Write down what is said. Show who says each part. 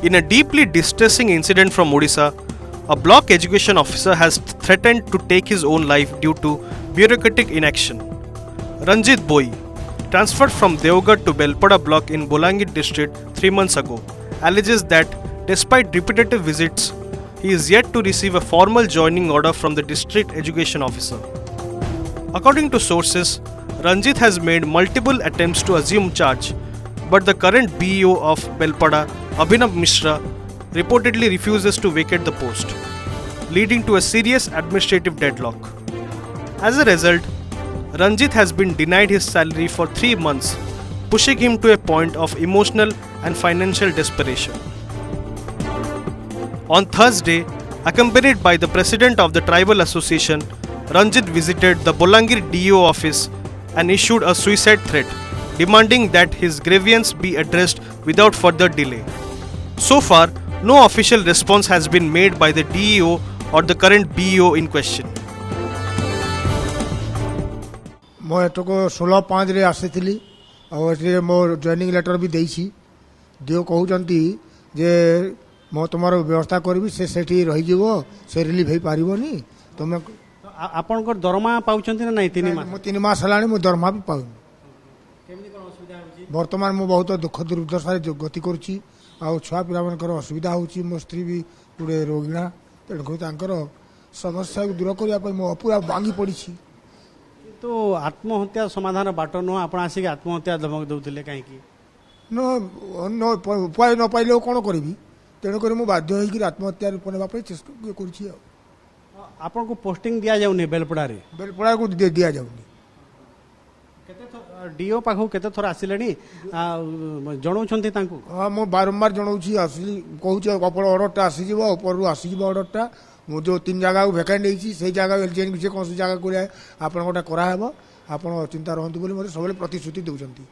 Speaker 1: In a deeply distressing incident from Odisha, a block education officer has threatened to take his own life due to bureaucratic inaction. Ranjit Boi, transferred from Deogarh to Belpada block in Bolangir district 3 months ago, alleges that despite repetitive visits, he is yet to receive a formal joining order from the district education officer. According to sources, Ranjit has made multiple attempts to assume charge, but the current BEO of Belpada, Abhinav Mishra, reportedly refuses to vacate the post, leading to a serious administrative deadlock. As a result, Ranjit has been denied his salary for 3 months, pushing him to a point of emotional and financial desperation. On Thursday, accompanied by the president of the tribal association, Ranjit visited the Bolangir DO office and issued a suicide threat, demanding that his grievance be addressed without further delay. So far, no official response has been made by the DEO or the current BEO in question.
Speaker 2: ମୁଁ ଏଠକୁ 16/5 ଆସିଥିଲି ଆଉ ଏଠି ମୋର joining letter ବି ଦେଇଛି ଦିଅ କହୁଛନ୍ତି ଯେ ମୁଁ ତୁମର ବ୍ୟବସ୍ଥା କରିବି ସେଠି ରହିଯିବ ସେ ରିଲିଫ୍ ହେଇପାରିବନି ତୁମେ
Speaker 3: ଆପଣଙ୍କର ଦରମା ପାଉଛନ୍ତି ନା ନାହିଁ 3 ମାସ?
Speaker 2: ମୁଁ 3 ମାସ ହେଲାଣି ମୁଁ ଦରମା ବି ପାଉନି। ବର୍ତ୍ତମାନ ମୁଁ ବହୁତ ଦୁଃଖ ଦୁର୍ଦ୍ଦଶାରେ ଗତି କରୁଛି ଆଉ ଛୁଆ ପିଲାମାନଙ୍କର ଅସୁବିଧା ହେଉଛି ମୋ ସ୍ତ୍ରୀ ବି ଗୋଟେ ରୋଗିଣା ତେଣୁକରି ତାଙ୍କର ସମସ୍ୟାକୁ ଦୂର କରିବା ପାଇଁ ମୁଁ ପୁରା ଭାଙ୍ଗି ପଡ଼ିଛି।
Speaker 3: କିନ୍ତୁ ଆତ୍ମହତ୍ୟା ସମାଧାନ ବାଟ ନୁହଁ ଆପଣ ଆସିକି ଆତ୍ମହତ୍ୟା ଧମକ ଦେଉଥିଲେ କାହିଁକି?
Speaker 2: ଉପାୟ ନ ପାଇଲେ କ'ଣ କରିବି ତେଣୁକରି ମୁଁ ବାଧ୍ୟ ହୋଇକି ଆତ୍ମହତ୍ୟା ରୂପ ନେବା ପାଇଁ ଚେଷ୍ଟା କରୁଛି। ଆଉ
Speaker 3: ଆପଣଙ୍କୁ ପୋଷ୍ଟିଂ ଦିଆଯାଉନି ବେଲପଡ଼ାରେ?
Speaker 2: ବେଲପଡ଼ାକୁ ଦିଆଯାଉନି।
Speaker 3: ଡିଓ ପାଖକୁ କେତେ ଥର ଆସିଲେଣି ଜଣାଉଛନ୍ତି ତାଙ୍କୁ?
Speaker 2: ହଁ ମୁଁ ବାରମ୍ବାର ଜଣାଉଛି ଆସିଲି କହୁଛି ଅର୍ଡ଼ରଟା ଆସିଯିବ ଉପରରୁ ଆସିଯିବ ଅର୍ଡ଼ରଟା ମୁଁ ଯେଉଁ 3 ଜାଗାକୁ ଭେକାଣ୍ଟ ହେଇଛି ସେଇ ଜାଗା ଯେକୌଣସି ଜାଗାକୁ ଆପଣଙ୍କଟା କରାହେବ ଆପଣ ଚିନ୍ତା ରହନ୍ତୁ ବୋଲି ମୋତେ ସବୁବେଳେ ପ୍ରତିଶ୍ରୁତି ଦେଉଛନ୍ତି।